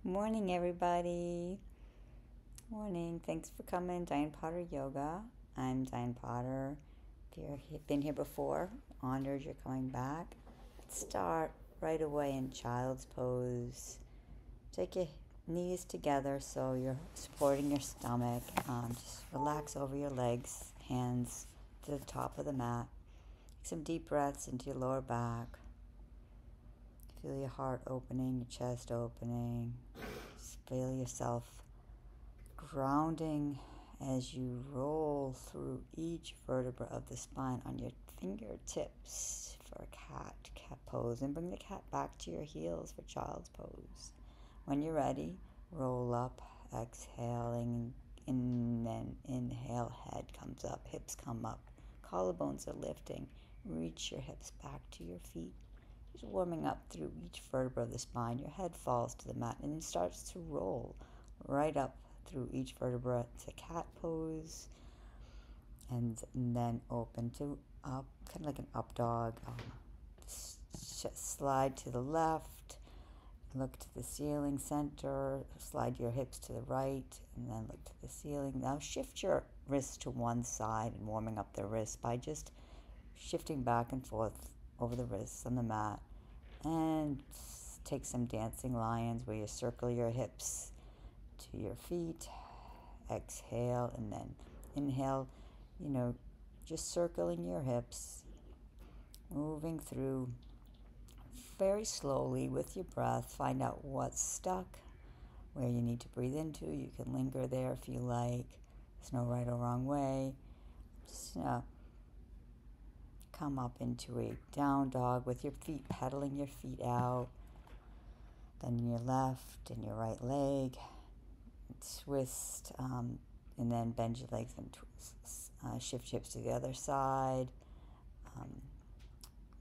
Morning, everybody. Morning. Thanks for coming, Diane Potter Yoga. I'm Diane Potter. If you've been here before, honored you're coming back. Let's start right away in child's pose. Take your knees together so you're supporting your stomach. Just relax over your legs, hands to the top of the mat. Take some deep breaths into your lower back. Feel your heart opening, your chest opening. Just feel yourself grounding as you roll through each vertebra of the spine on your fingertips for cat pose. And bring the cat back to your heels for child's pose. When you're ready, roll up, exhaling, and then inhale, head comes up, hips come up, collarbones are lifting. Reach your hips back to your feet. Just warming up through each vertebra of the spine. Your head falls to the mat and then starts to roll right up through each vertebra to cat pose. And then open to up, kind of like an up dog. Slide to the left, look to the ceiling center, slide your hips to the right, and then look to the ceiling. Now shift your wrists to one side and warming up the wrists by just shifting back and forth over the wrists on the mat. And take some dancing lions where you circle your hips to your feet. Exhale and then inhale, just circling your hips, moving through very slowly with your breath. Find out what's stuck, where you need to breathe into. You can linger there if you like. There's no right or wrong way. Just come up into a down dog with your feet, pedaling your feet out. Then your left and your right leg. Twist, and then bend your legs and twist. Shift hips to the other side.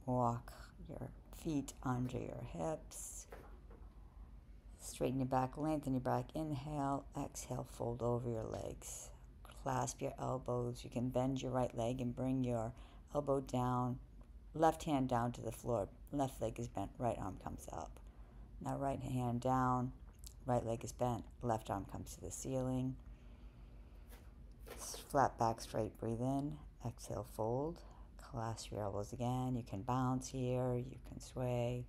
Walk your feet under your hips. Straighten your back, lengthen your back. Inhale, exhale, fold over your legs. Clasp your elbows. You can bend your right leg and bring your elbow down, left hand down to the floor. Left leg is bent, right arm comes up. Now right hand down, right leg is bent, left arm comes to the ceiling. Flat back, straight, breathe in. Exhale, fold. Clasp your elbows again. You can bounce here, you can sway.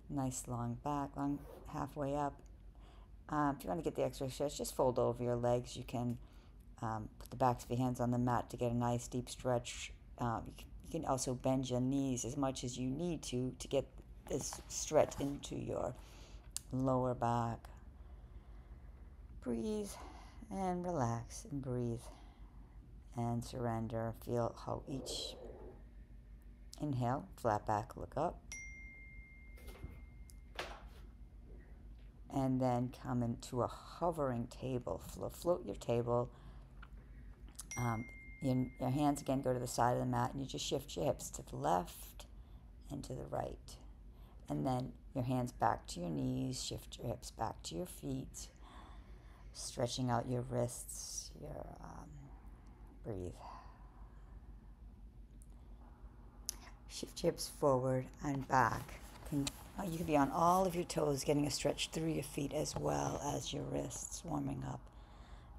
Nice long back, long halfway up. If you want to get the extra stretch, just fold over your legs. You can put the backs of your hands on the mat to get a nice deep stretch. You can also bend your knees as much as you need to get this stretch into your lower back. Breathe and relax and breathe and surrender. Feel how each inhale, flat back, look up. And then come into a hovering table. Float your table. Your hands again go to the side of the mat, and you just shift your hips to the left and to the right. And then your hands back to your knees, shift your hips back to your feet, stretching out your wrists, breathe. Shift your hips forward and back. You can be on all of your toes, getting a stretch through your feet as well as your wrists warming up.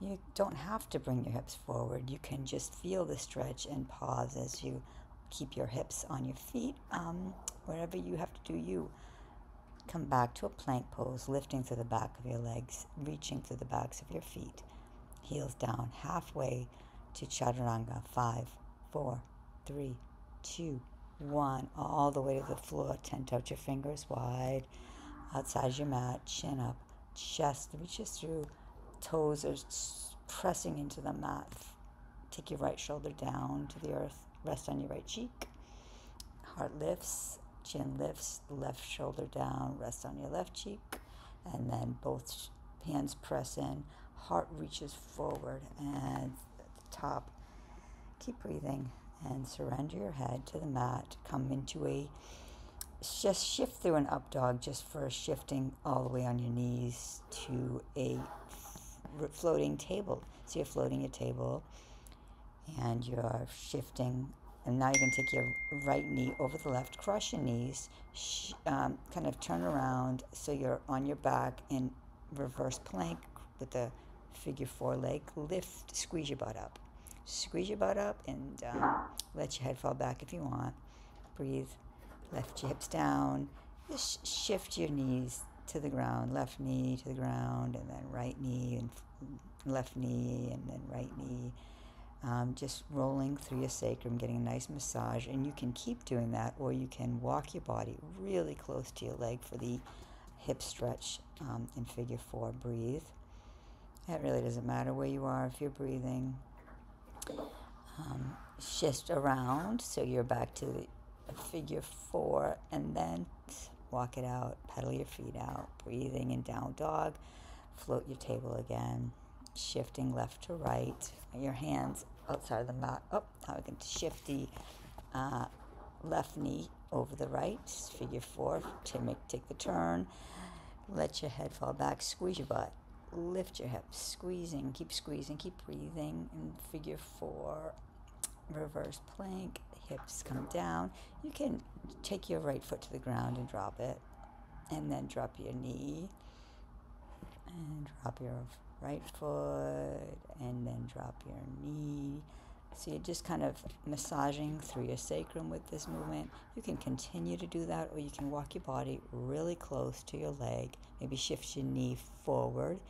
You don't have to bring your hips forward. You can just feel the stretch and pause as you keep your hips on your feet. Wherever you have to do you. Come back to a plank pose, lifting through the back of your legs, reaching through the backs of your feet. Heels down, halfway to Chaturanga. 5, 4, 3, 2, 1. All the way to the floor. Tent out your fingers wide. Outside your mat, chin up, chest reaches through. Toes are pressing into the mat. Take your right shoulder down to the earth. Rest on your right cheek. Heart lifts, chin lifts, left shoulder down. Rest on your left cheek. And then both hands press in. Heart reaches forward and at the top. Keep breathing and surrender your head to the mat. Come into just shift through an up dog, just for shifting all the way on your knees to a floating table. So you're floating a table and you're shifting And now you're going to take your right knee over the left, cross your knees, kind of turn around so you're on your back in reverse plank with the figure 4 leg. Lift, squeeze your butt up. Squeeze your butt up and let your head fall back if you want. Breathe. Lift your hips down. Just shift your knees to the ground. Left knee to the ground, and then right knee, and left knee, and then right knee. Just rolling through your sacrum, getting a nice massage. And you can keep doing that, or you can walk your body really close to your leg for the hip stretch in figure 4. Breathe. It really doesn't matter where you are if you're breathing. Shift around so you're back to the figure 4, and then walk it out. Pedal your feet out. Breathing in down dog. Float your table again. Shifting left to right. Your hands outside of the mat. Oh, now we can shift the left knee over the right. Figure 4 to take the turn. Let your head fall back. Squeeze your butt. Lift your hips. Squeezing. Keep breathing. In figure 4. Reverse plank. Hips come down. You can take your right foot to the ground and drop it. And then drop your knee. And drop your right foot. And then drop your knee. So you're just kind of massaging through your sacrum with this movement. You can continue to do that, or you can walk your body really close to your leg. Maybe shift your knee forward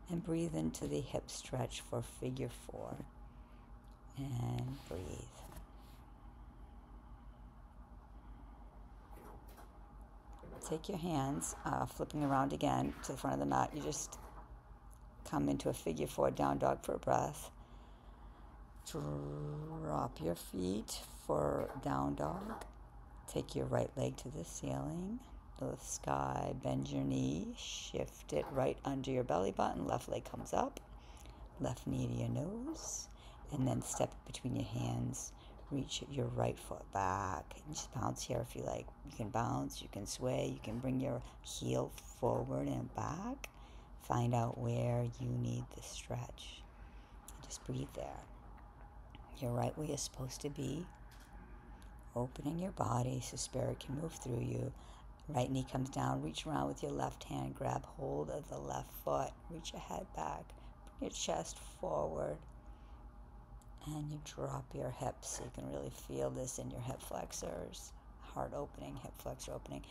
and breathe into the hip stretch for figure 4. And breathe. Take your hands, flipping around again to the front of the mat. You just come into a figure 4 down dog for a breath. Drop your feet for down dog. Take your right leg to the ceiling, the sky. Bend your knee. Shift it right under your belly button. Left leg comes up. Left knee to your nose. And then step between your hands. Reach your right foot back. And just bounce here if you like. You can bounce, you can sway, you can bring your heel forward and back. Find out where you need the stretch. And just breathe there. You're right where you're supposed to be. Opening your body so spirit can move through you. Right knee comes down. Reach around with your left hand. Grab hold of the left foot. Reach your head back. Bring your chest forward. And you drop your hips so you can really feel this in your hip flexors. Heart opening, hip flexor opening.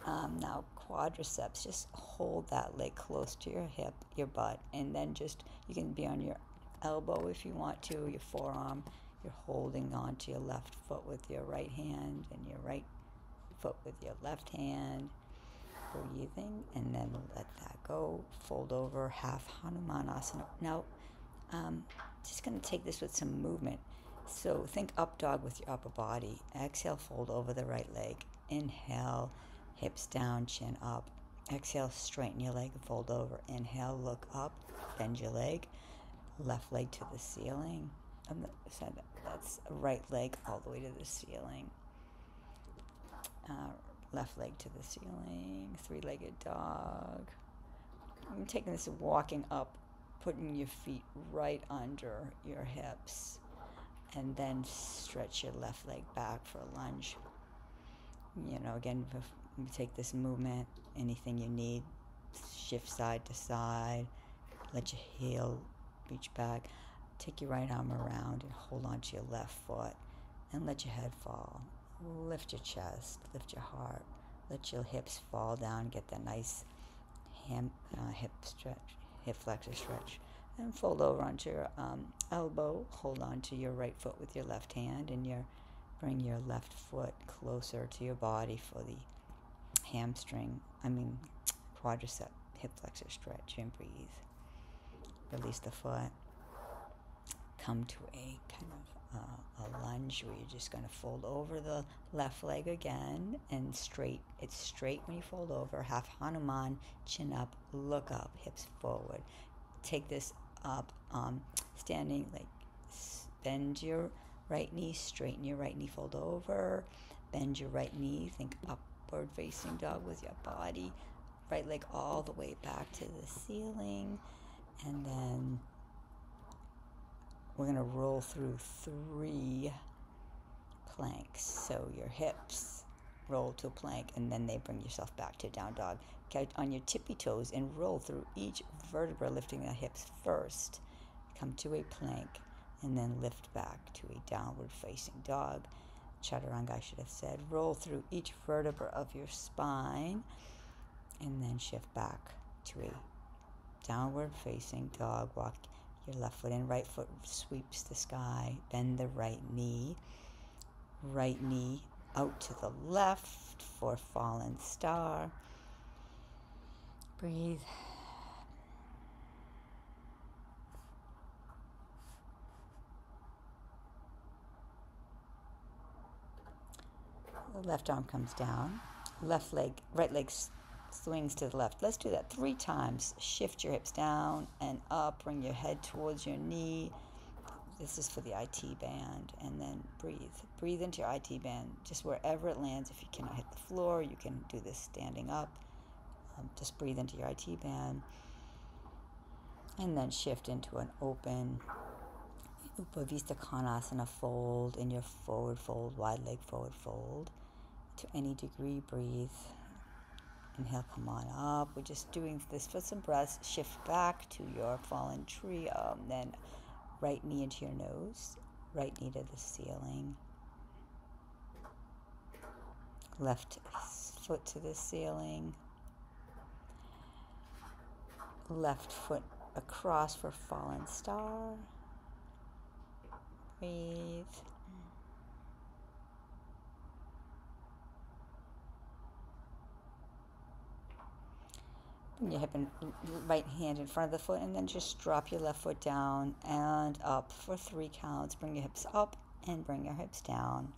Now quadriceps, just hold that leg close to your hip, your butt, and then just, you can be on your elbow if you want to, your forearm. You're holding on to your left foot with your right hand and your right foot with your left hand. Breathing, and then let that go. Fold over, half Hanuman Asana. Now, just going to take this with some movement. So think up dog with your upper body. Exhale, fold over the right leg. Inhale, hips down, chin up. Exhale, straighten your leg and fold over. Inhale, look up, bend your leg. Left leg to the ceiling. That's right leg all the way to the ceiling. Left leg to the ceiling. Three-legged dog. I'm taking this and walking up, putting your feet right under your hips, and then stretch your left leg back for a lunge. You know, again, you take this movement, anything you need, shift side to side, let your heel reach back, take your right arm around and hold on to your left foot, and let your head fall. Lift your chest, lift your heart, let your hips fall down, get that nice hip stretch, hip flexor stretch, and fold over onto your elbow. Hold on to your right foot with your left hand, and bring your left foot closer to your body for the quadricep hip flexor stretch, and breathe. Release the foot. Come to a kind of a lunge where you're just going to fold over the left leg again, and straight. It's straight when you fold over. Half Hanuman, chin up, look up, hips forward. Take this up, standing, like bend your right knee, straighten your right knee, fold over, bend your right knee, think upward facing dog with your body, right leg all the way back to the ceiling, and then we're going to roll through 3 planks. So your hips roll to a plank, and then they bring yourself back to down dog. Get on your tippy toes and roll through each vertebra, lifting the hips first. Come to a plank, and then lift back to a downward facing dog. Chaturanga, I should have said. Roll through each vertebra of your spine, and then shift back to a downward facing dog. Walk your left foot in, right foot sweeps the sky. Bend the right knee out to the left for fallen star. Breathe. The left arm comes down. Right leg swings to the left. Let's do that 3 times. Shift your hips down and up. Bring your head towards your knee. This is for the IT band. And then breathe. Breathe into your IT band, just wherever it lands. If you cannot hit the floor, you can do this standing up. Just breathe into your IT band. And then shift into an open Upavista Konasana fold in your forward fold, wide leg forward fold. To any degree, breathe. Inhale, come on up. We're just doing this for some breaths. Shift back to your fallen tree. Then right knee into your nose, right knee to the ceiling. Left foot to the ceiling. Left foot across for fallen star. Breathe. Bring your hip and right hand in front of the foot, and then just drop your left foot down and up for 3 counts. Bring your hips up and bring your hips down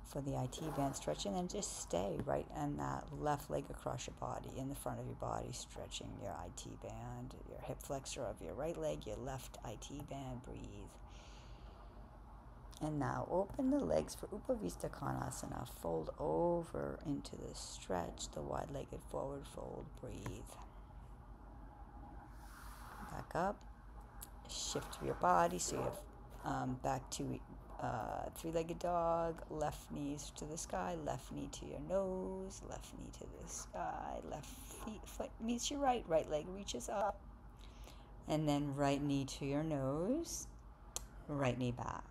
for the IT band stretch, and then just stay right in that left leg across your body, in the front of your body, stretching your IT band, your hip flexor of your right leg, your left IT band. Breathe. And now open the legs for Upavista Konasana. Fold over into the stretch, the wide-legged forward fold. Breathe. Back up. Shift your body so you have back to 3-legged dog. Left knees to the sky, left knee to your nose, left knee to the sky, left foot meets your right leg reaches up. And then right knee to your nose, right knee back.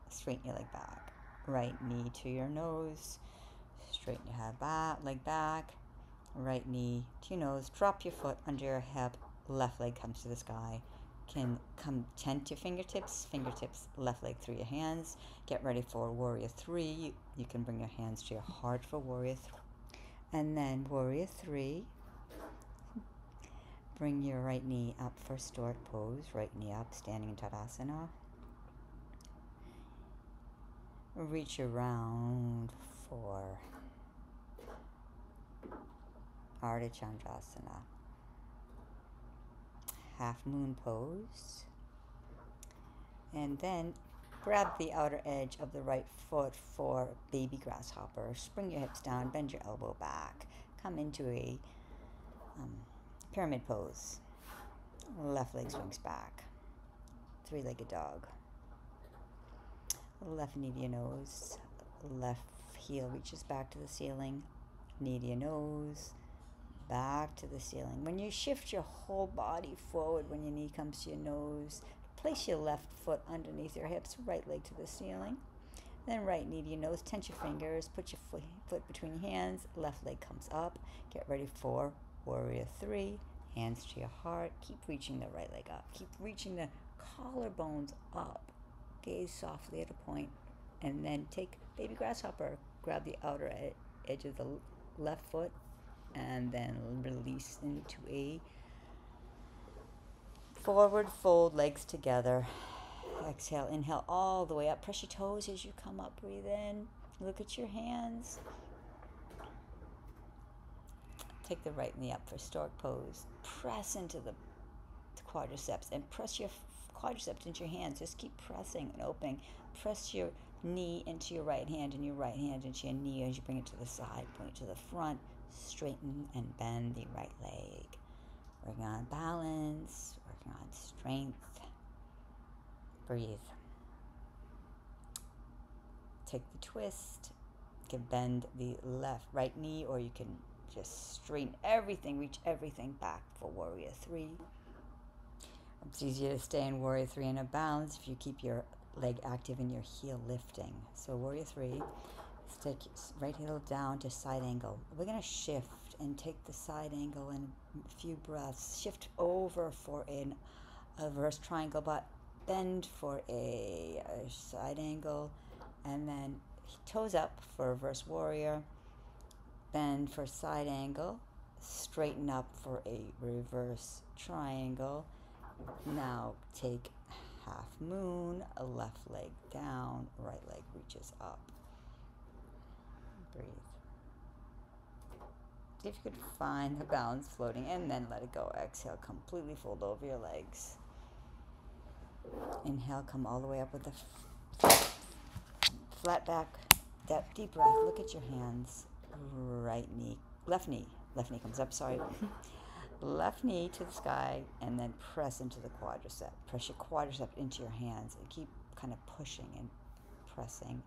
Straighten your leg back. Right knee to your nose. Straighten your head back, leg back. Right knee to your nose. Drop your foot under your hip. Left leg comes to the sky. Can come tent your fingertips. Fingertips, left leg through your hands. Get ready for Warrior 3. You can bring your hands to your heart for Warrior 3. And then Warrior 3. Bring your right knee up for Stork pose. Right knee up, standing in Tadasana. Reach around for Ardha Chandrasana. Half moon pose. And then grab the outer edge of the right foot for baby grasshopper. Spring your hips down, bend your elbow back. Come into a pyramid pose. Left leg swings back. 3-legged dog. Left knee to your nose, left heel reaches back to the ceiling, knee to your nose, back to the ceiling. When you shift your whole body forward, when your knee comes to your nose, place your left foot underneath your hips, right leg to the ceiling. Then right knee to your nose, tense your fingers, put your foot between your hands, left leg comes up. Get ready for Warrior 3, hands to your heart. Keep reaching the right leg up. Keep reaching the collarbones up. Gaze softly at a point, and then take baby grasshopper. Grab the outer edge of the left foot, and then release into a forward fold, legs together. Exhale, inhale all the way up. Press your toes as you come up. Breathe in. Look at your hands. Take the right knee up for Stork pose. Press into the quadriceps and press your quadriceps into your hands. Just keep pressing and opening. Press your knee into your right hand and your right hand into your knee as you bring it to the side. Bring it to the front. Straighten and bend the right leg. Working on balance. Working on strength. Breathe. take the twist. You can bend the right knee, or you can just straighten everything, reach everything back for warrior 3. It's easier to stay in warrior 3 in a balance if you keep your leg active and your heel lifting. So warrior 3, stick right heel down to side angle. We're going to shift and take the side angle in a few breaths. Shift over for a reverse triangle, but bend for a side angle, and then toes up for reverse warrior, bend for side angle, straighten up for a reverse triangle. Now take half moon, a left leg down, right leg reaches up. Breathe. See if you could find the balance floating, and then let it go. Exhale, completely fold over your legs. Inhale, come all the way up with the flat back. Deep breath. Look at your hands. Right knee, left knee comes up, sorry. Left knee to the sky, and then press into the quadricep. Press your quadricep into your hands and keep kind of pushing and pressing.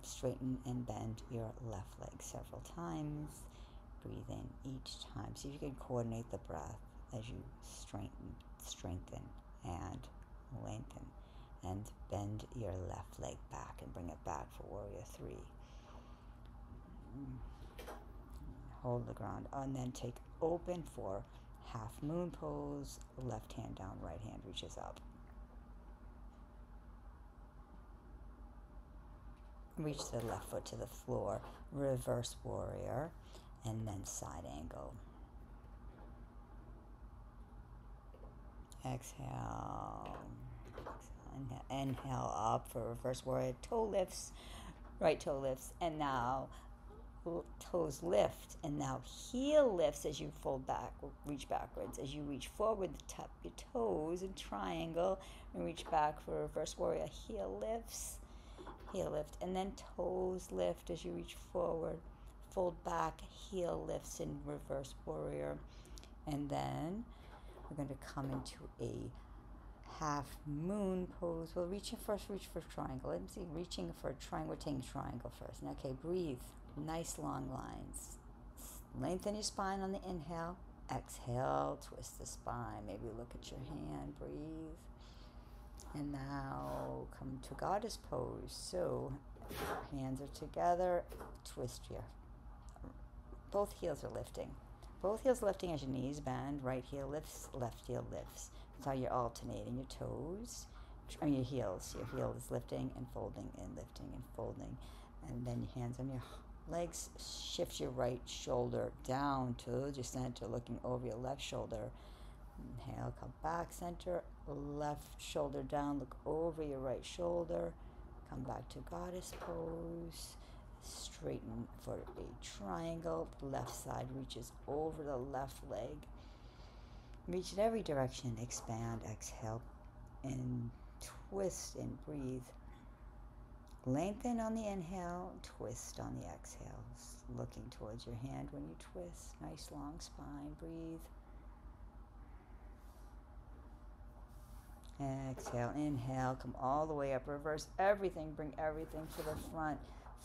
Straighten and bend your left leg several times. Breathe in each time. See if you can coordinate the breath as you strengthen and lengthen, and bend your left leg back and bring it back for warrior 3. Hold the ground, and then take open for half moon pose. Left hand down, right hand reaches up. Reach the left foot to the floor, reverse warrior, and then side angle. Exhale. Inhale up for reverse warrior. Toe lifts, right toe lifts, and now toes lift, and now heel lifts as you fold back, reach backwards. As you reach forward, tap your toes in triangle and reach back for reverse warrior. Heel lifts, heel lift, and then toes lift as you reach forward. Fold back, heel lifts in reverse warrior. And then we're going to come into a half moon pose. We'll reach for triangle. Let me see, reaching for a triangle. We're taking triangle first. And okay, breathe. Nice long lines. Lengthen your spine on the inhale. Exhale, twist the spine. Maybe look at your hand. Breathe. And now come to goddess pose. So hands are together. Twist your, both heels are lifting. Both heels lifting as your knees bend. Right heel lifts, left heel lifts. That's how you're alternating your toes. Your heels. Your heel is lifting and folding and lifting and folding. And then your hands on your legs. Shift your right shoulder down to your center, looking over your left shoulder. Inhale, come back center. Left shoulder down, look over your right shoulder. Come back to goddess pose. Straighten for a triangle. Left side reaches over the left leg. Reach in every direction. Expand, exhale, and twist and breathe. Lengthen on the inhale, twist on the exhales. Looking towards your hand when you twist. Nice long spine. Breathe. Exhale, inhale, come all the way up. Reverse everything, bring everything to the front.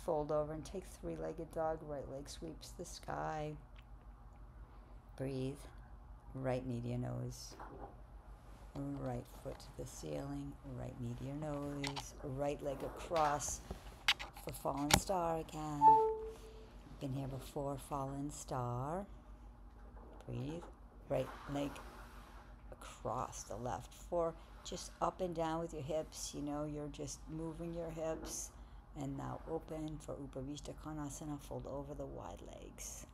Fold over and take three-legged dog. Right leg sweeps the sky. Breathe. Right knee to your nose. Right foot to the ceiling. Right knee to your nose. Right leg across for fallen star again. Been here before, fallen star. Breathe. Right leg across the left for just up and down with your hips. You know, you're just moving your hips. And now open for Upavishta Konasana. Fold over the wide legs.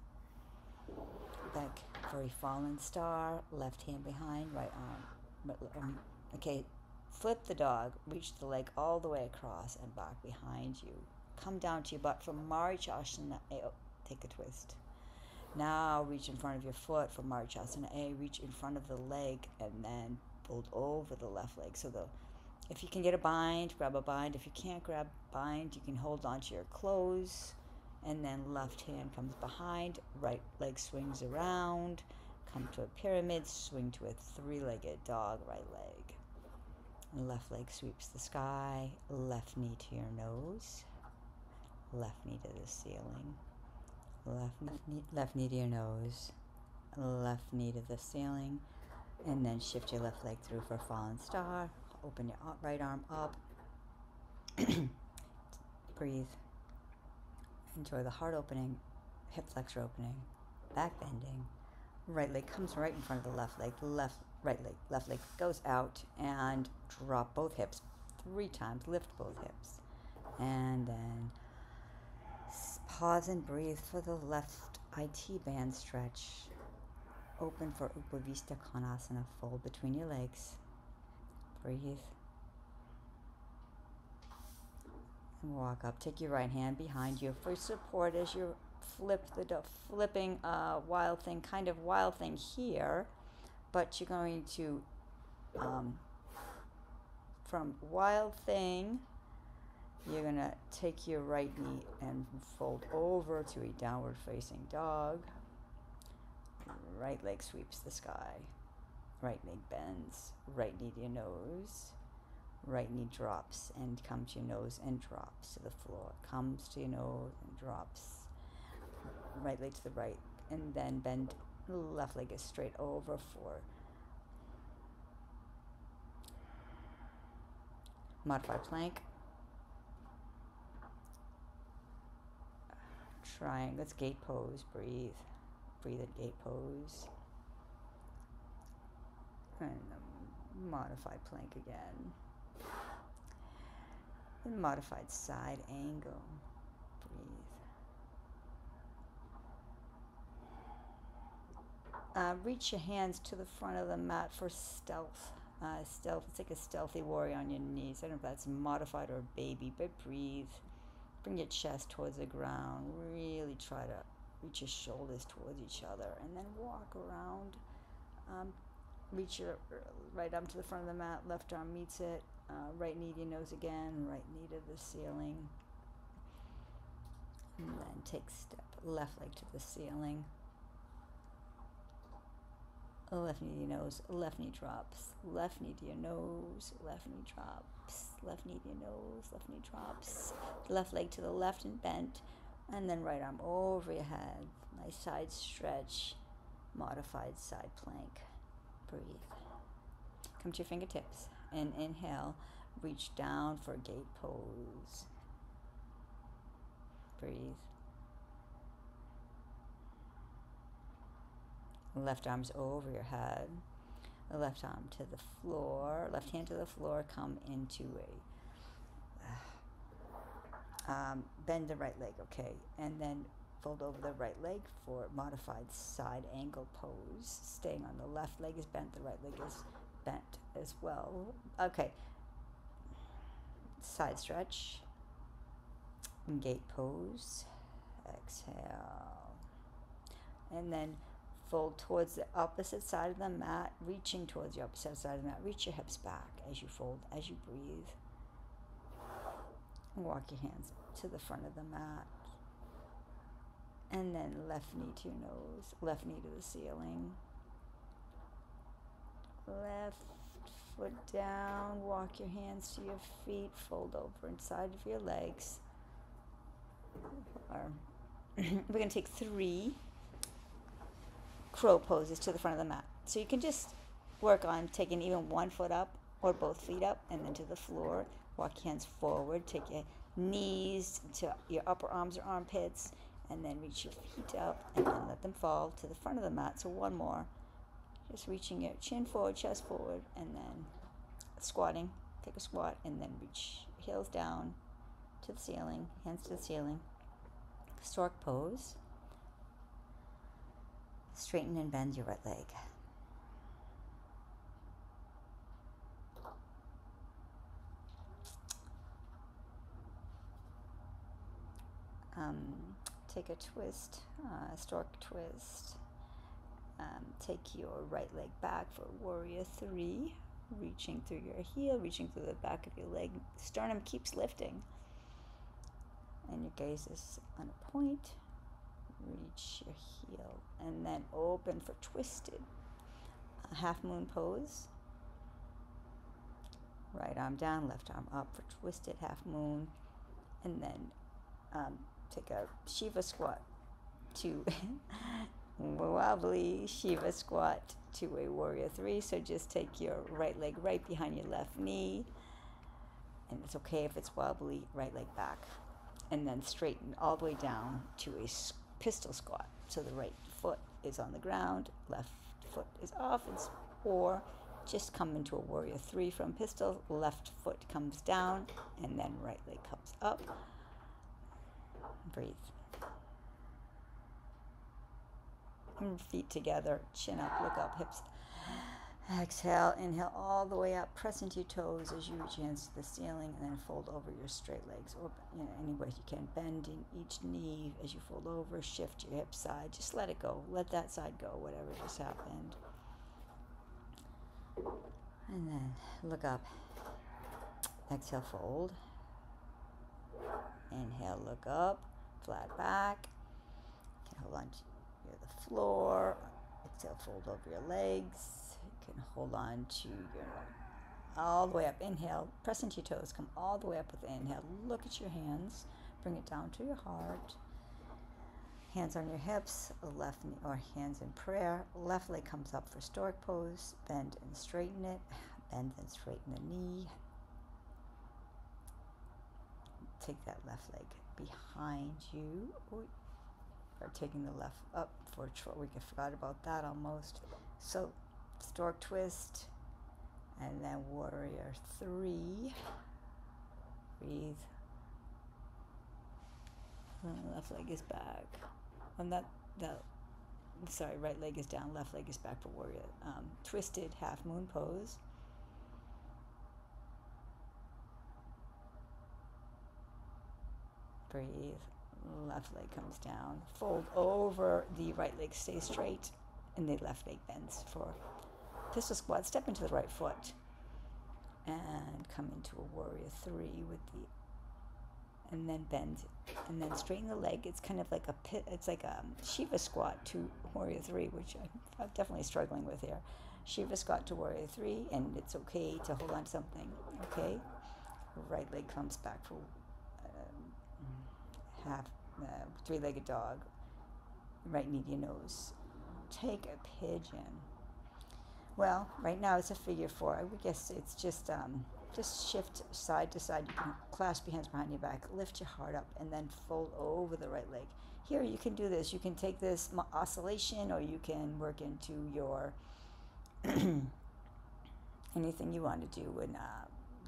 Back for a fallen star. Left hand behind, right arm. Okay, flip the dog. Reach the leg all the way across and back behind you. Come down to your butt for Marichyasana A. Oh, take a twist. Now reach in front of your foot for Marichyasana A. Reach in front of the leg and then fold over the left leg. So if you can get a bind, grab a bind. If you can't grab bind, you can hold onto your clothes. And then left hand comes behind. Right leg swings around. Come to a pyramid. Swing to a three-legged dog. Right leg. Left leg sweeps the sky. Left knee to your nose. left knee to the ceiling, left knee to your nose, left knee to the ceiling, and then shift your left leg through for fallen star. Open your right arm up. Breathe. Enjoy the heart opening, hip flexor opening, back bending. Right leg comes right in front of the left leg. Left leg goes out, and drop both hips 3 times. Lift both hips, and then pause and breathe for the left IT band stretch. Open for Upavista Konasana. Fold between your legs. Breathe. And walk up. Take your right hand behind you for support as you flipping wild thing, kind of wild thing here. But you're going to, from wild thing, you're going to take your right knee and fold over to a downward facing dog. Right leg sweeps the sky. Right leg bends. Right knee to your nose. Right knee drops and comes to your nose and drops to the floor. Comes to your nose and drops. Right leg to the right. And then bend. Left leg is straight over for modified plank. Triangle. Let's gate pose. Breathe. Breathe at gate pose. And modified plank again. And modified side angle. Breathe. Reach your hands to the front of the mat for stealth. It's like a stealthy warrior on your knees. I don't know if that's modified or baby, but breathe. Bring your chest towards the ground. Really try to reach your shoulders towards each other, and then walk around. Reach your right arm to the front of the mat. Left arm meets it. Right knee to your nose again. Right knee to the ceiling. And then take step. Left leg to the ceiling. Left knee to your nose, left knee drops, left knee to your nose, left knee drops, left knee to your nose, left knee drops, left leg to the left and bent, and then right arm over your head. Nice side stretch, modified side plank. Breathe. Come to your fingertips and inhale, reach down for gate pose. Breathe. Left arm's over your head. The left arm to the floor. Left hand to the floor. Come into a bend the right leg, okay, and then fold over the right leg for modified side angle pose. Staying on the left leg is bent. The right leg is bent as well. Okay. Side stretch. Gate pose. Exhale. And then fold towards the opposite side of the mat, reaching towards the opposite side of the mat. Reach your hips back as you fold, as you breathe. Walk your hands to the front of the mat. And then left knee to your nose, left knee to the ceiling. Left foot down, walk your hands to your feet, fold over inside of your legs. We're going to take 3 crow poses to the front of the mat. So you can just work on taking even one foot up or both feet up and then to the floor. Walk your hands forward. Take your knees to your upper arms or armpits and then reach your feet up and then let them fall to the front of the mat. So one more. Just reaching your chin forward, chest forward, and then squatting. Take a squat and then reach heels down to the ceiling, hands to the ceiling. Stork pose. Straighten and bend your right leg. Take a twist, stork twist. Take your right leg back for warrior 3. Reaching through your heel, reaching through the back of your leg. Sternum keeps lifting. And your gaze is on a point. Reach your heel and then open for twisted. Half moon pose. Right arm down, left arm up for twisted half moon. And then take a Shiva squat to wobbly Shiva squat to a warrior three. So just take your right leg right behind your left knee, and it's okay if it's wobbly, right leg back, and then straighten all the way down to a pistol squat. So the right foot is on the ground, left foot is off, or just come into a warrior three from pistol, left foot comes down, and then right leg comes up. Breathe. And feet together, chin up, look up, hips. Exhale, inhale all the way up, press into your toes as you reach your hands to the ceiling, and then fold over your straight legs, or any way you can. Bend in each knee as you fold over, shift your hip side, just let it go, let that side go, whatever just happened. And then look up, exhale, fold, inhale, look up, flat back, hold on to the floor, exhale, fold over your legs, you can hold on to your, all the way up, inhale, press into your toes, come all the way up with the inhale, look at your hands, bring it down to your heart, hands on your hips, left knee, or hands in prayer, left leg comes up for stork pose, bend and straighten it, bend and straighten the knee, take that left leg behind you, or taking the left up for we forgot about that almost. So stork twist, and then warrior three. Breathe. And left leg is back. And sorry, right leg is down, left leg is back for warrior. Twisted half moon pose. Breathe. Left leg comes down, fold over, the right leg stays straight, and the left leg bends for pistol squat. Step into the right foot and come into a warrior three with and then bend, and then straighten the leg. It's kind of like it's like a Shiva squat to warrior three, which I'm definitely struggling with here. Shiva squat to warrior three, and it's okay to hold on to something. Okay, right leg comes back for three-legged dog, right knee to your nose. Take a pigeon. Well, right now it's a figure four. I would guess it's just shift side to side. You can clasp your hands behind your back, lift your heart up, and then fold over the right leg. Here you can do this. You can take this oscillation, or you can work into your anything you want to do. And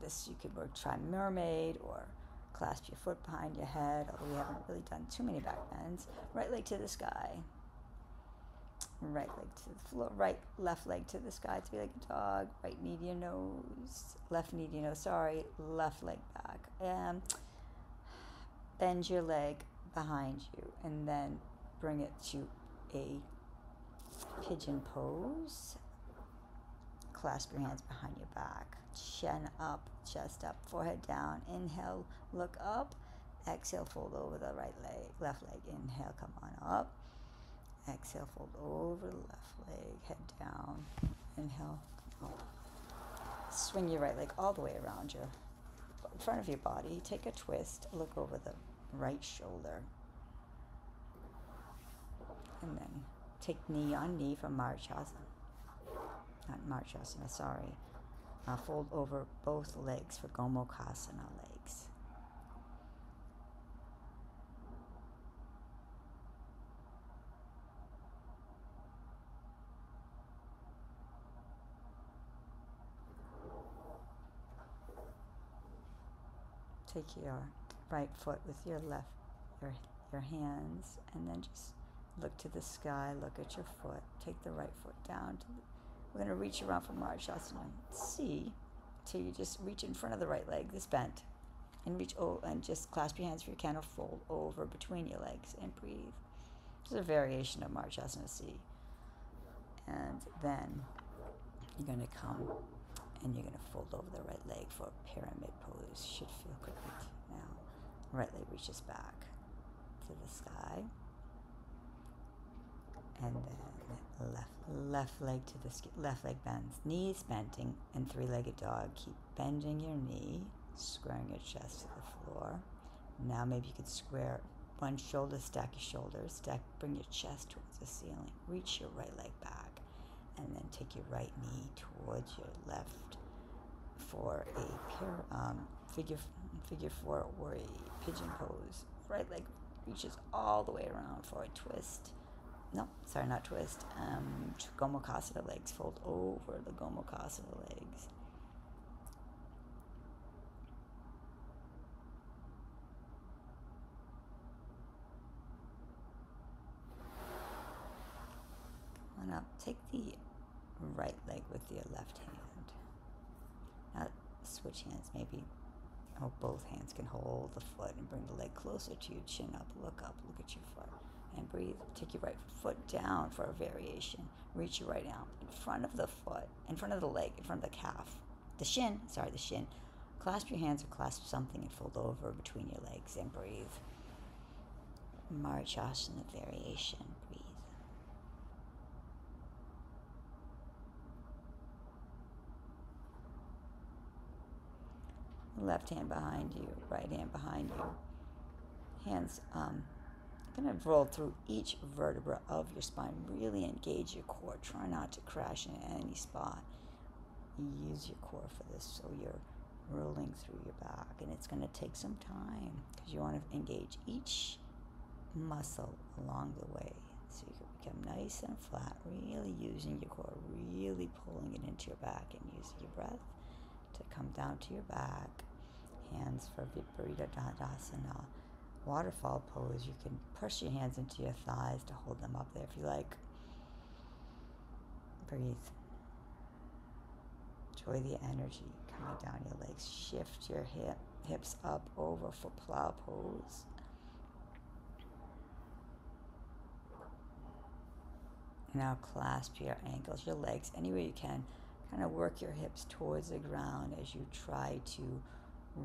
this you could try mermaid, or clasp your foot behind your head, although we haven't really done too many back bends. Right leg to the sky. Right leg to the floor. Left leg to the sky, three-legged dog. Right knee to your nose. Left knee to your nose, sorry. Left leg back. Bend your leg behind you, and then bring it to a pigeon pose. Clasp your hands behind your back. Chin up, chest up, forehead down. Inhale, look up. Exhale, fold over the right leg, left leg. Inhale, come on up. Exhale, fold over the left leg, head down. Inhale, come up. Swing your right leg all the way around in front of your body. Take a twist, look over the right shoulder. And then take knee on knee from Marchasana. Not Marchasana, sorry. Fold over both legs for Gomukhasana legs. Take your right foot with your your hands, and then just look to the sky, look at your foot. Take the right foot down to we're going to reach around from Marchasana C till you just reach in front of the right leg, this bent, and reach and just clasp your hands if you can, or fold over between your legs and breathe. This is a variation of Marchasana C. And then you're going to come and you're going to fold over the right leg for a pyramid pose. Should feel good now. Right leg reaches back to the sky, and then left leg to the left leg bends, knees bending, and three-legged dog. Keep bending your knee, squaring your chest to the floor. Now maybe you could square one shoulder, stack your shoulders, bring your chest towards the ceiling, reach your right leg back, and then take your right knee towards your left for a figure four or a pigeon pose. Right leg reaches all the way around for a twist. No, sorry, not twist. Gomukhasana legs. Fold over the Gomukhasana legs. And up. Take the right leg with your left hand. Now switch hands. Maybe both hands can hold the foot and bring the leg closer to you. Chin up, look at your foot. And breathe. Take your right foot down for a variation. Reach your right arm in front of the foot, in front of the leg, in front of the calf. The shin. Clasp your hands or clasp something and fold over between your legs and breathe. Marchasana variation. Breathe. Left hand behind you, right hand behind you. Hands going to roll through each vertebra of your spine. Really engage your core. Try not to crash in any spot. Use your core for this, so you're rolling through your back, and it's going to take some time because you want to engage each muscle along the way, so you can become nice and flat. Really using your core, really pulling it into your back, and using your breath to come down to your back. Hands for Viparita Dandasana. Waterfall pose. You can push your hands into your thighs to hold them up there if you like. Breathe. Enjoy the energy coming down your legs. Shift your hips up over for plow pose. Now clasp your ankles, your legs, anywhere you can. Kind of work your hips towards the ground as you try to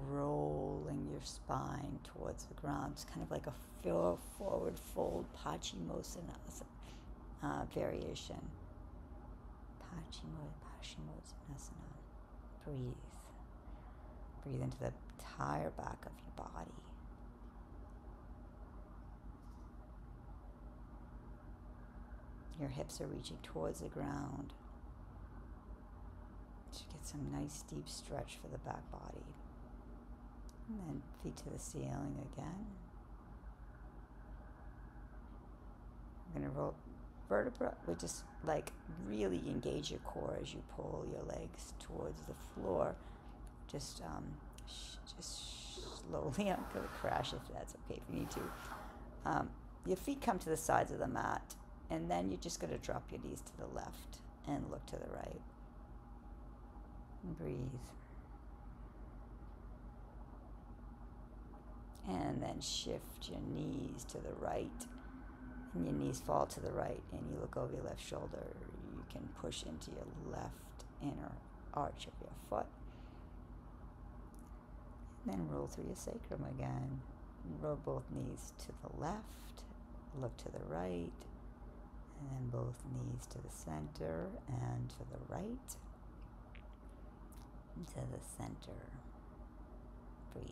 rolling your spine towards the ground. It's kind of like a forward fold Paschimottanasana variation. Paschimottanasana. Breathe. Breathe into the entire back of your body. Your hips are reaching towards the ground. To get some nice deep stretch for the back body. And then feet to the ceiling again. I'm going to roll vertebra. We just like really engage your core as you pull your legs towards the floor. Just slowly. I'm going to crash if that's okay if you need to. Your feet come to the sides of the mat, and then you're just going to drop your knees to the left and look to the right. And breathe. And then shift your knees to the right. And your knees fall to the right, and you look over your left shoulder. You can push into your left inner arch of your foot. And then roll through your sacrum again. Roll both knees to the left, look to the right, and then both knees to the center and to the right, and to the center. Breathe.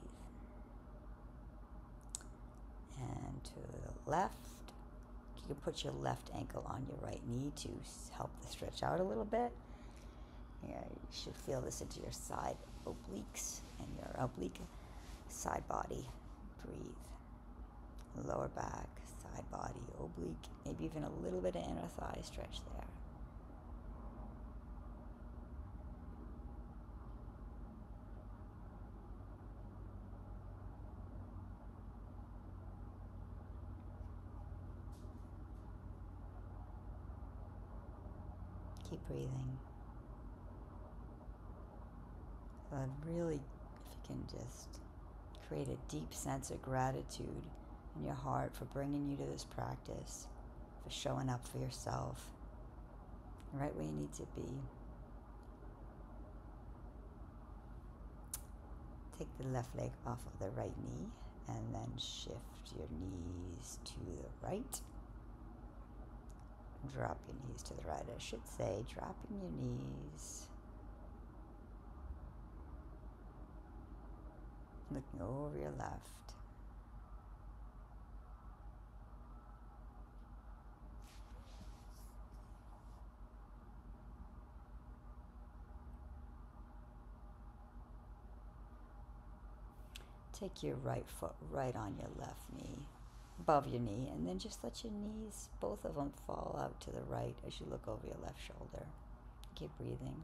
And to the left. You can put your left ankle on your right knee to help the stretch out a little bit. Yeah, you should feel this into your side obliques and your oblique side body. Breathe. Lower back, side body, oblique, maybe even a little bit of inner thigh stretch there. Keep breathing. So really, if you can just create a deep sense of gratitude in your heart for bringing you to this practice, for showing up for yourself, right where you need to be. Take the left leg off of the right knee and then shift your knees to the right. Drop your knees to the right, I should say, dropping your knees. Looking over your left. Take your right foot right on your left knee, above your knee, and then just let your knees, both of them, fall out to the right as you look over your left shoulder. Keep breathing.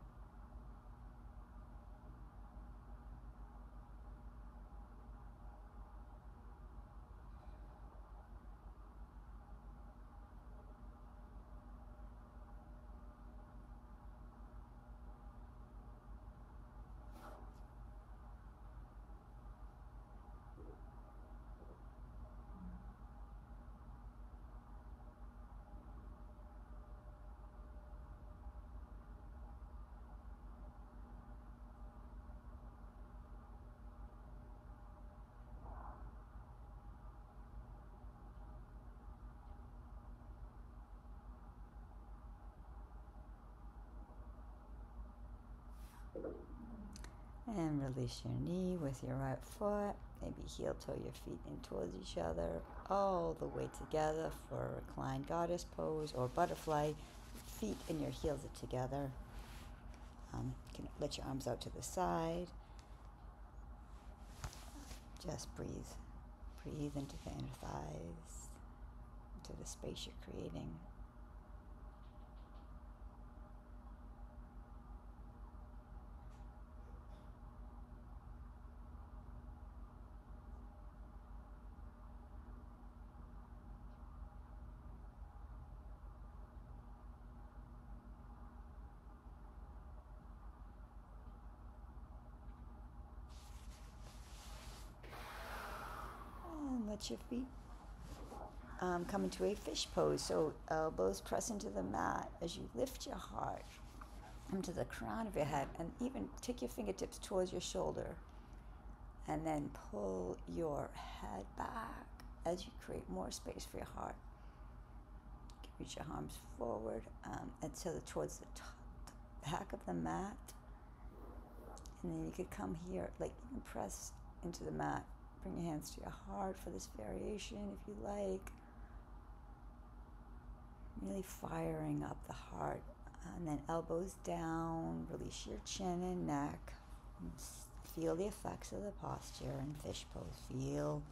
And release your knee with your right foot. Maybe heel toe your feet in towards each other, all the way together for a reclined goddess pose or butterfly. Feet and your heels are together. You can let your arms out to the side. Just breathe. Breathe into the inner thighs, into the space you're creating. And let your feet come into a fish pose. So elbows press into the mat as you lift your heart into the crown of your head, and even take your fingertips towards your shoulder, and then pull your head back as you create more space for your heart. Reach your arms forward towards the back of the mat, and then you could come here, like even press into the mat. Bring your hands to your heart for this variation if you like. Really firing up the heart. And then elbows down, release your chin and neck. Feel the effects of the posture in fish pose. Feel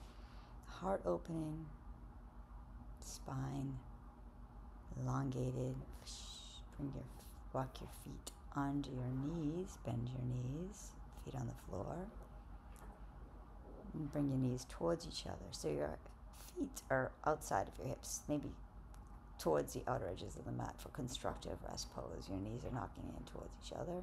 heart opening, spine elongated. Walk your feet onto your knees, bend your knees, feet on the floor. And bring your knees towards each other. So your feet are outside of your hips, maybe towards the outer edges of the mat for constructive rest pose. Your knees are knocking in towards each other.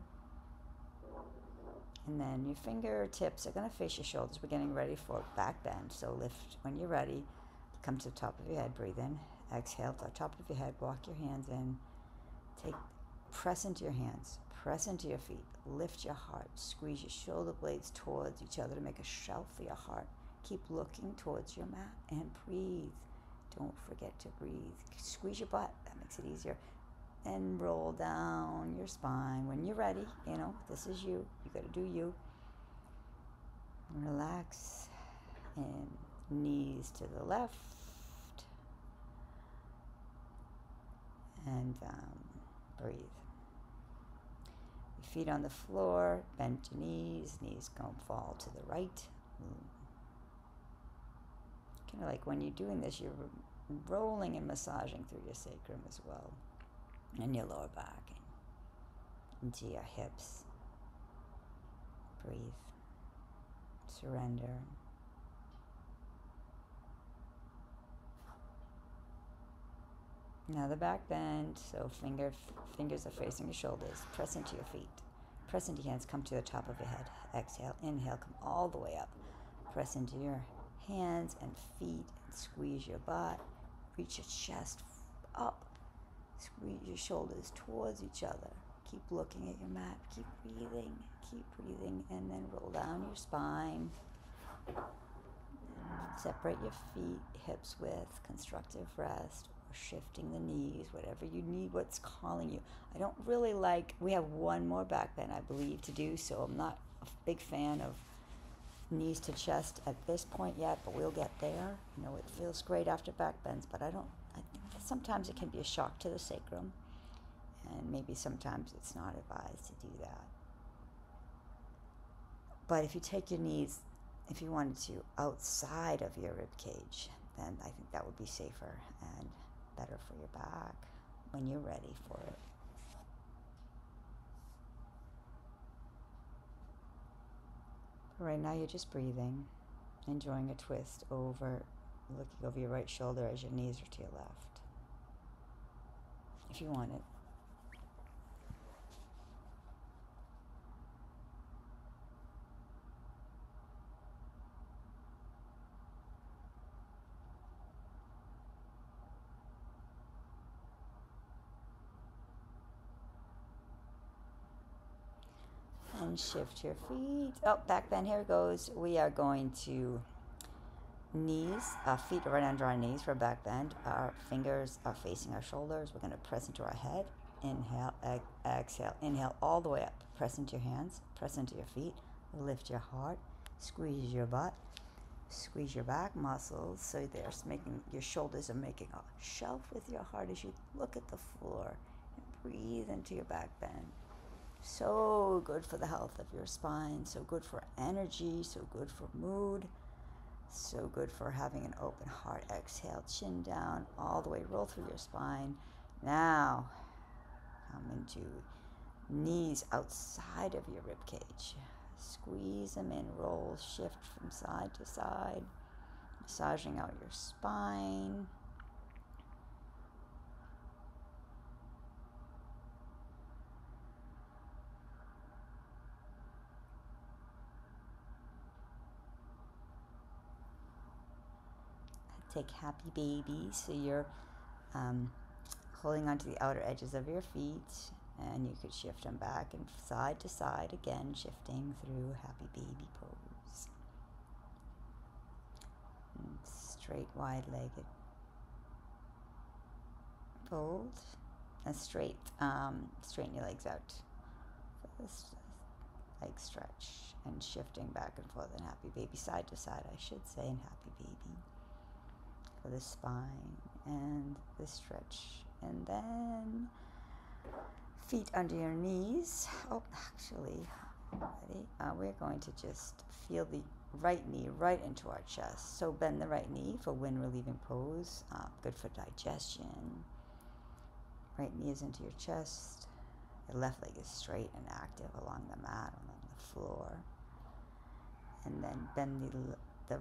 And then your fingertips are going to face your shoulders. We're getting ready for back bend. So lift when you're ready. Come to the top of your head. Breathe in. Exhale to the top of your head. Walk your hands in. Press into your hands. Press into your feet. Lift your heart. Squeeze your shoulder blades towards each other to make a shelf for your heart. Keep looking towards your mat and breathe. Don't forget to breathe. Squeeze your butt. That makes it easier. And roll down your spine. When you're ready, this is you. You got to do you. Relax. And knees to the left. And breathe. Your feet on the floor. Bend your knees. Knees don't fall to the right. Kind of like when you're doing this, you're rolling and massaging through your sacrum as well, and your lower back, and into your hips. Breathe. Surrender. Now the back bend, so fingers are facing your shoulders. Press into your feet. Press into your hands, come to the top of your head. Exhale, inhale, come all the way up. Press into your hands and feet and squeeze your butt. Reach your chest up. Squeeze your shoulders towards each other. Keep looking at your mat. Keep breathing, and then roll down your spine. And separate your feet, hips width, constructive rest, or shifting the knees, whatever you need, what's calling you. I don't really we have one more back bend, I believe, to do, so I'm not a big fan of knees to chest at this point yet, but we'll get there. It feels great after back bends, but I think sometimes it can be a shock to the sacrum, and maybe sometimes it's not advised to do that. But if you take your knees If you wanted to outside of your rib cage, then I think that would be safer and better for your back when you're ready for it. But right now you're just breathing, enjoying a twist over, looking over your right shoulder as your knees are to your left. If you want it. And shift your feet. Oh, back bend, here it goes. We are going to knees, feet right under our knees for back bend. Our fingers are facing our shoulders. We're going to press into our head. Inhale, exhale. Inhale all the way up. Press into your hands, press into your feet. Lift your heart, squeeze your butt, squeeze your back muscles. So there's making, your shoulders are making a shelf with your heart as you look at the floor. And breathe into your back bend. So good for the health of your spine, so good for energy, so good for mood, so good for having an open heart. Exhale, chin down, all the way, roll through your spine. Now, come into knees outside of your rib cage. Squeeze them in, roll, shift from side to side, massaging out your spine. Take happy baby, so you're holding onto the outer edges of your feet, and you could shift them back and side to side, again shifting through happy baby pose. And straight, wide-legged fold, and straight, straighten your legs out. So this leg stretch, and shifting back and forth in happy baby, side to side I should say, in happy baby. For the spine and the stretch, and then feet under your knees. Oh, actually, ready? We're going to just feel the right knee right into our chest. So bend the right knee for wind relieving pose. Good for digestion. Right knee is into your chest. Your left leg is straight and active along the mat, along the floor. And then bend the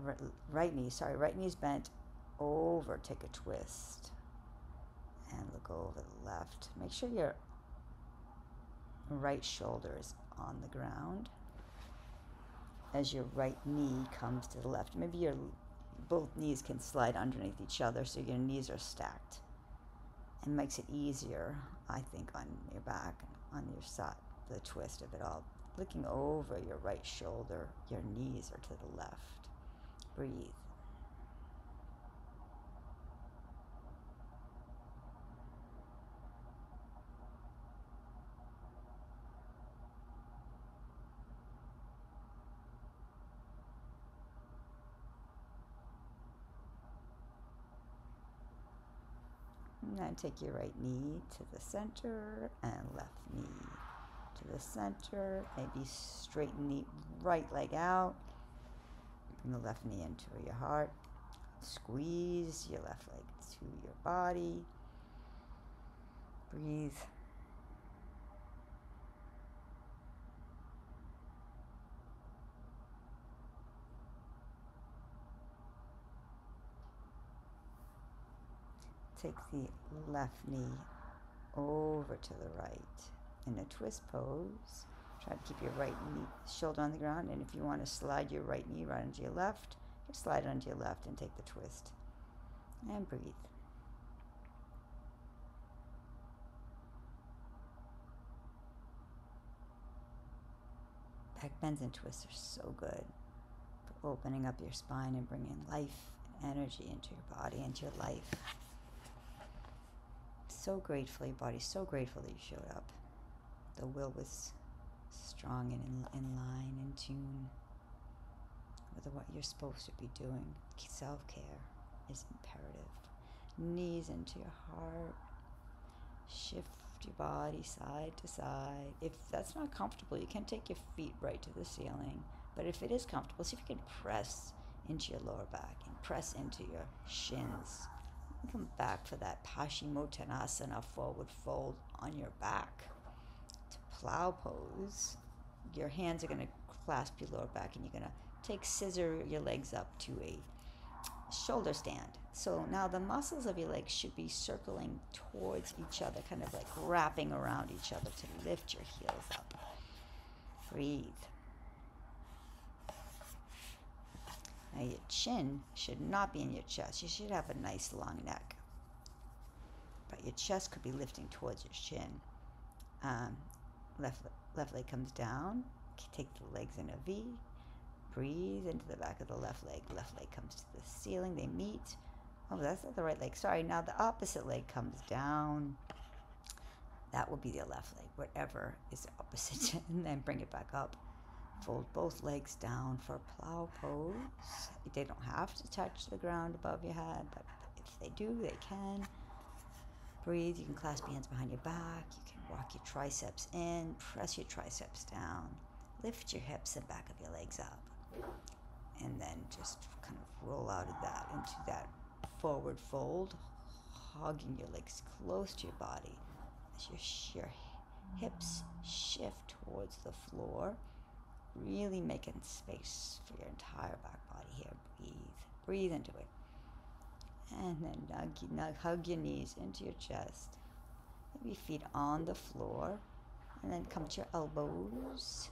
right knee. Sorry, right knee's bent over, take a twist, and look over the left. Make sure your right shoulder is on the ground as your right knee comes to the left. Maybe your both knees can slide underneath each other so your knees are stacked, and makes it easier, I think, on your back and on your side, the twist of it all. Looking over your right shoulder, your knees are to the left. Breathe. And take your right knee to the center and left knee to the center. Maybe straighten the right leg out. Bring the left knee into your heart. Squeeze your left leg to your body. Breathe. Take the left knee over to the right in a twist pose. Try to keep your right knee, shoulder on the ground, and if you want to slide your right knee right onto your left, just slide it onto your left and take the twist. And breathe. Back bends and twists are so good for opening up your spine and bringing life and energy into your body, into your life. So grateful, your body's so grateful that you showed up. The will was strong and in line, in tune with what you're supposed to be doing. Self-care is imperative. Knees into your heart. Shift your body side to side. If that's not comfortable, you can take your feet right to the ceiling. But if it is comfortable, see if you can press into your lower back and press into your shins. Come back for that Paschimottanasana, forward fold on your back. To plow pose, your hands are going to clasp your lower back, and you're going to scissor your legs up to a shoulder stand. So now the muscles of your legs should be circling towards each other, kind of like wrapping around each other to lift your heels up. Breathe. Now your chin should not be in your chest. You should have a nice long neck, but your chest could be lifting towards your chin. Left leg comes down. Take the legs in a V. Breathe into the back of the left leg. Left leg comes to the ceiling. They meet. Oh, that's not the right leg. Sorry. Now the opposite leg comes down. That will be the left leg, whatever is opposite. And then bring it back up. Fold both legs down for plow pose. They don't have to touch the ground above your head, but if they do, they can. Breathe. You can clasp your hands behind your back. You can walk your triceps in. Press your triceps down. Lift your hips and back of your legs up. And then just kind of roll out of that into that forward fold, hugging your legs close to your body as your hips shift towards the floor, really making space for your entire back body here. Breathe into it. And then hug your knees into your chest. Maybe feet on the floor, and then come to your elbows.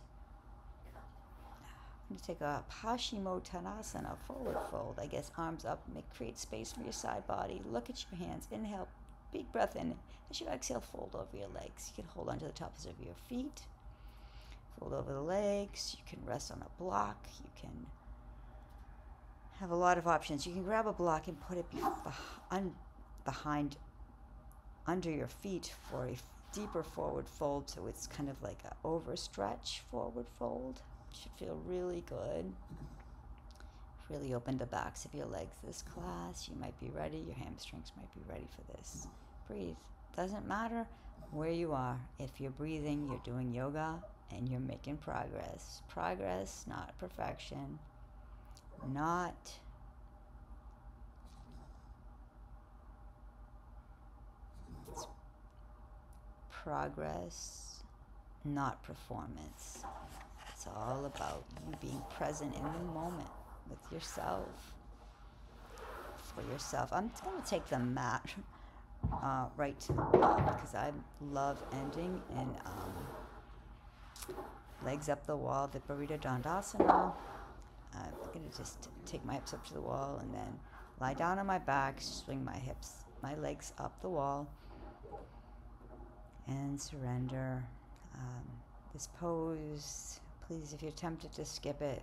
You take a Paschimottanasana, forward fold. I guess arms up, create space for your side body. Look at your hands. Inhale, big breath in. As you exhale, fold over your legs. You can hold onto the tops of your feet. Fold over the legs. You can rest on a block. You can have a lot of options. You can grab a block and put it behind, under your feet for a deeper forward fold. So it's kind of like an overstretch forward fold. Should feel really good. Really open the backs of your legs this class. You might be ready. Your hamstrings might be ready for this. Breathe. Doesn't matter where you are. If you're breathing, you're doing yoga and you're making progress. Progress, not perfection. Not progress, not performance. It's all about you being present in the moment with yourself, for yourself. I'm going to take the mat right to the wall because I love ending in legs up the wall, Viparita Dandasana. I'm going to just take my hips up to the wall and then lie down on my back, swing my legs up the wall, and surrender. This pose, please, if you're tempted to skip it,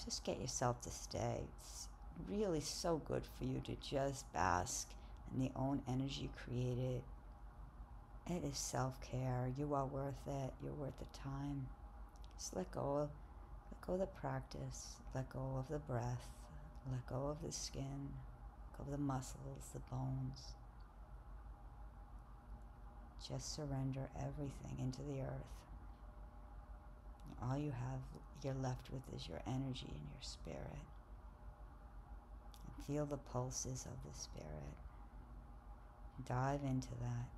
just get yourself to stay. It's really so good for you to just bask in the own energy created. It is self-care. You are worth it. You're worth the time. Just let go of the practice. Let go of the breath. Let go of the skin. Let go of the muscles, the bones. Just surrender everything into the earth. All you're left with is your energy and your spirit. And feel the pulses of the spirit. Dive into that.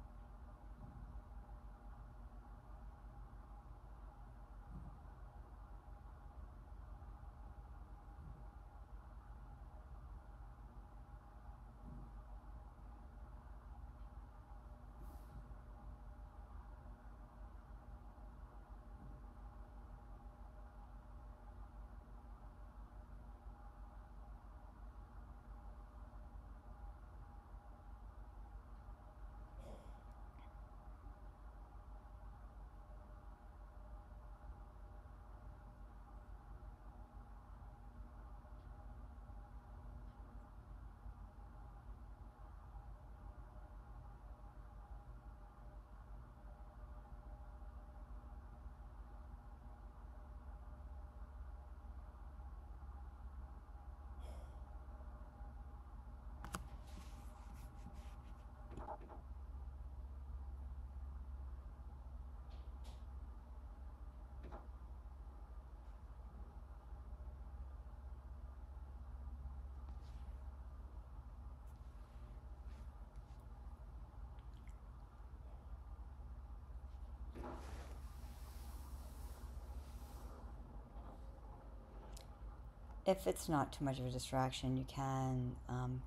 If it's not too much of a distraction, you can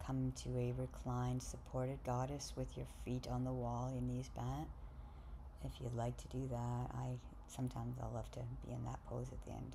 come to a reclined, supported goddess with your feet on the wall, your knees bent. If you'd like to do that, sometimes I'll love to be in that pose at the end.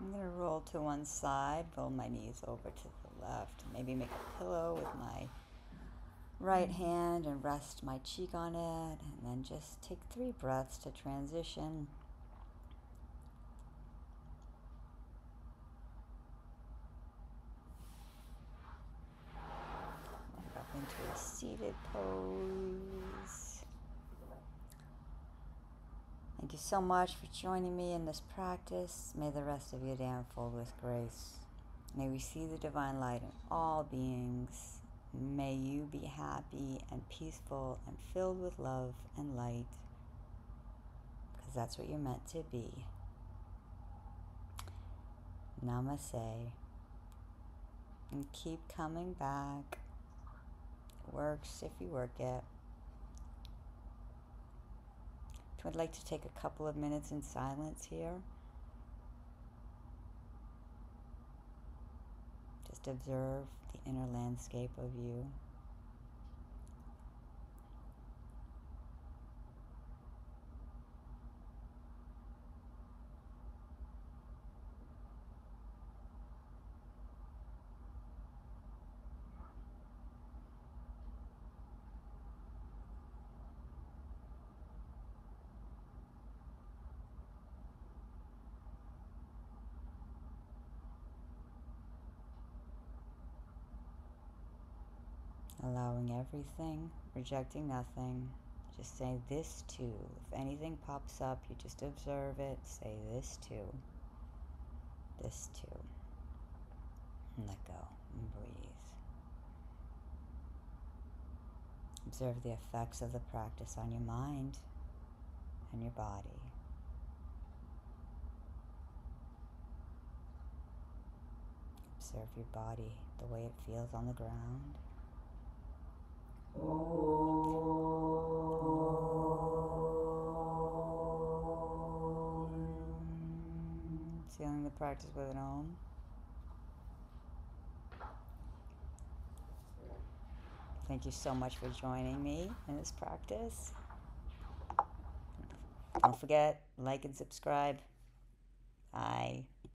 I'm going to roll to one side, roll my knees over to the left, maybe make a pillow with my right hand and rest my cheek on it, and then just take 3 breaths to transition. Up into a seated pose. Thank you so much for joining me in this practice. May the rest of your day unfold with grace. May we see the divine light in all beings. May you be happy and peaceful and filled with love and light, because that's what you're meant to be. Namaste. And keep coming back. It works if you work it. I'd like to take a couple of minutes in silence here. Just observe the inner landscape of you. Allowing everything, rejecting nothing. Just say this too. If anything pops up, you just observe it. Say this too. This too. And let go and breathe. Observe the effects of the practice on your mind and your body. Observe your body, the way it feels on the ground. Sealing the practice with an Om. Thank you so much for joining me in this practice. Don't forget, like and subscribe. Bye.